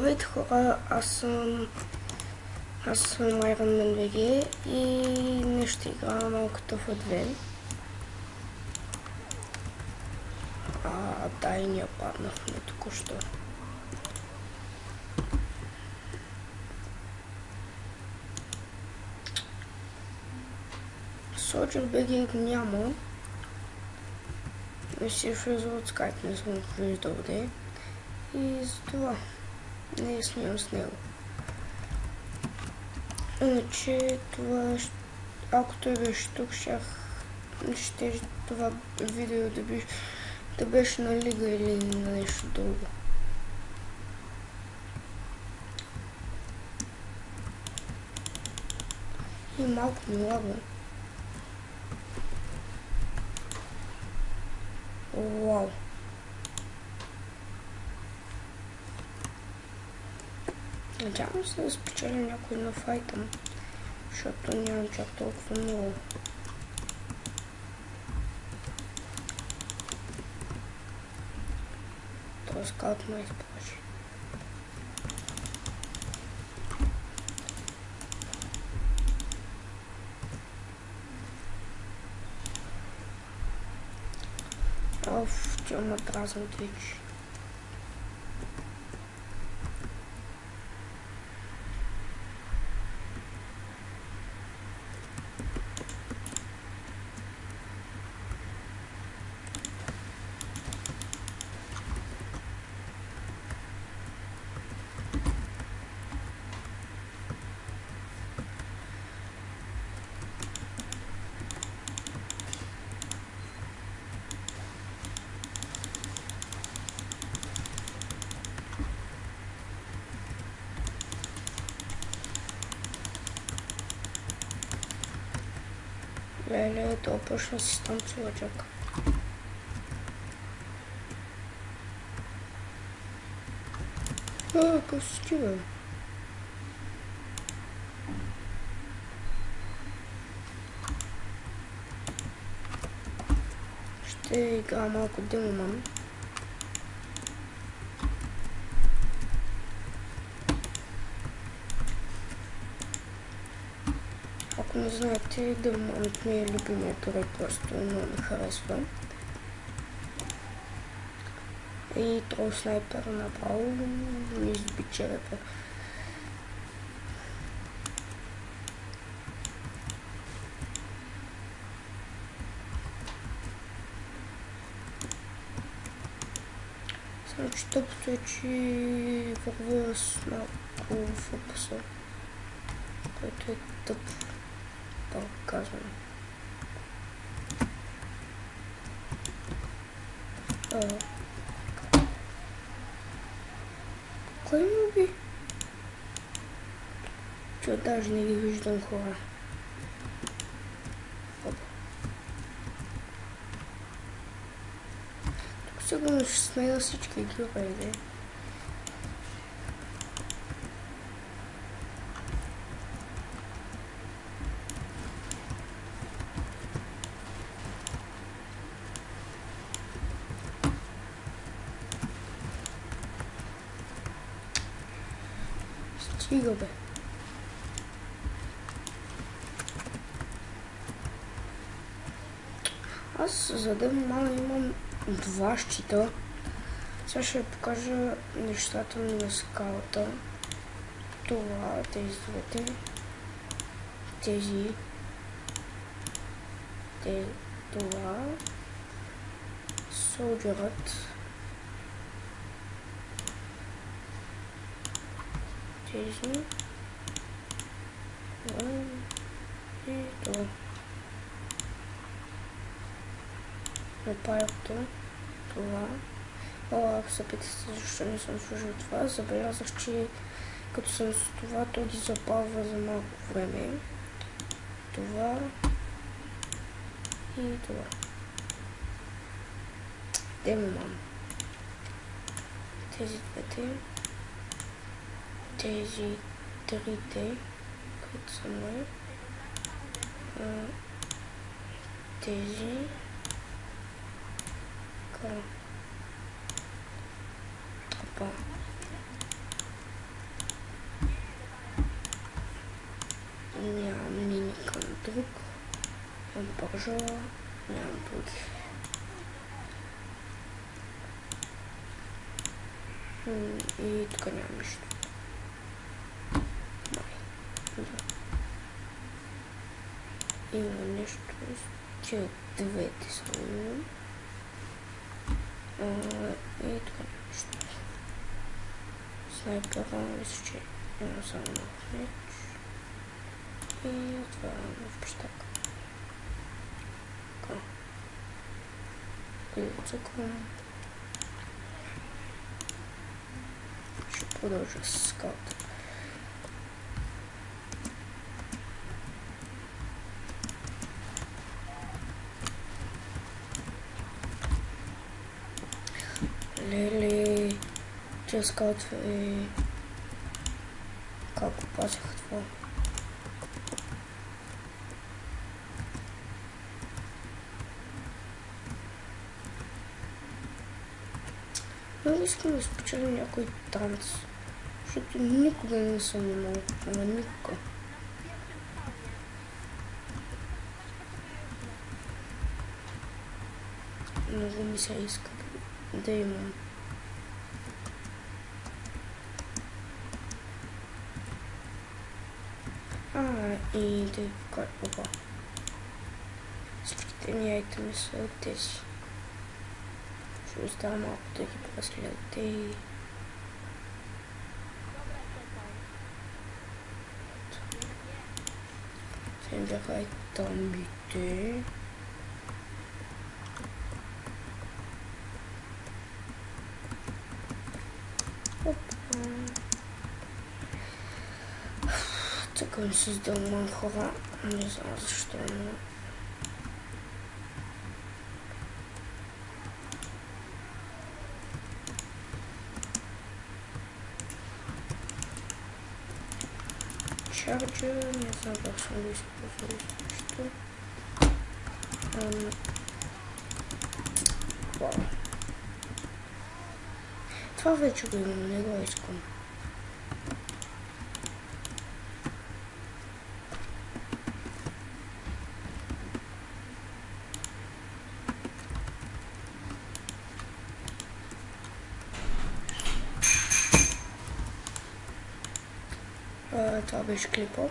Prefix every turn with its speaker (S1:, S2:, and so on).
S1: Здравейте хора, аз съм Iron Man VG и днес ще играя малко Tough Advent. Да, и ние паднахме току-що. Soldier VG няма. Не си влизал от Skype, не съм виждал де. И затова не снимам с него. Иначе това, ако той беше тук, ще това видео да беше на лига или на нещо друго. И малко ми лагва. Вау! Надявам се да спечеля някой на файта, защото нямам чак толкова много. Това скаут ме изплаши. Тя ме дразнат вече. Леле, то почна си станцува чак. Какво се стига? Ще игра малко Демоман. Ако не знаете, Демоманът ми е любимият рой, просто много ме харесва. И трол снайпер направо ми изби черепа. Само че тъпото е, че вървя с малко фокуса, който е тъп, пак казвам. Кой ме уби? Че даже не ги виждам хора. Тук сигурно ще сменя всички герои. Стига бе. Аз за Демоман имам два щита. Сега ще ви покажа нещата ми на скалата. Това, тези двете. Това. Солджерът. Тези. И това. Напайото. Това. Ако се питате защо не съм сложил това, забелязах, че като съм с това, то ги запалва за малко време. Това и това. Демоман. Тези двете. Тези трите, които са мои. Тези. Опа. Нямам ни никъм друг. Нямам пържола. Нямам други. И тук нямам нищо. Май. Да. Има нещо. Тия двете само. И тук няма нищо. Снайпера, мисля, че има само нов меч. И отварям в пещак. Така. И цъкам. Ще продължа с скаута. Леле, че скаутва е... Как опасях това? Много искам да спечеля някой танц, защото никога не съм имал, ама никога. Много ми се иска да имам. И да ви покажа. Опа. Всичките ми айтеми са тези. Ще остава малко да ги преследвате и... Сега бяха айтомбите. Опа. Така ми се издълмам хора. Не знам защо, но... Чарджер, не знам как съм го използвал също. Вау. Това вече го имам, не го искам. Това беше клипа.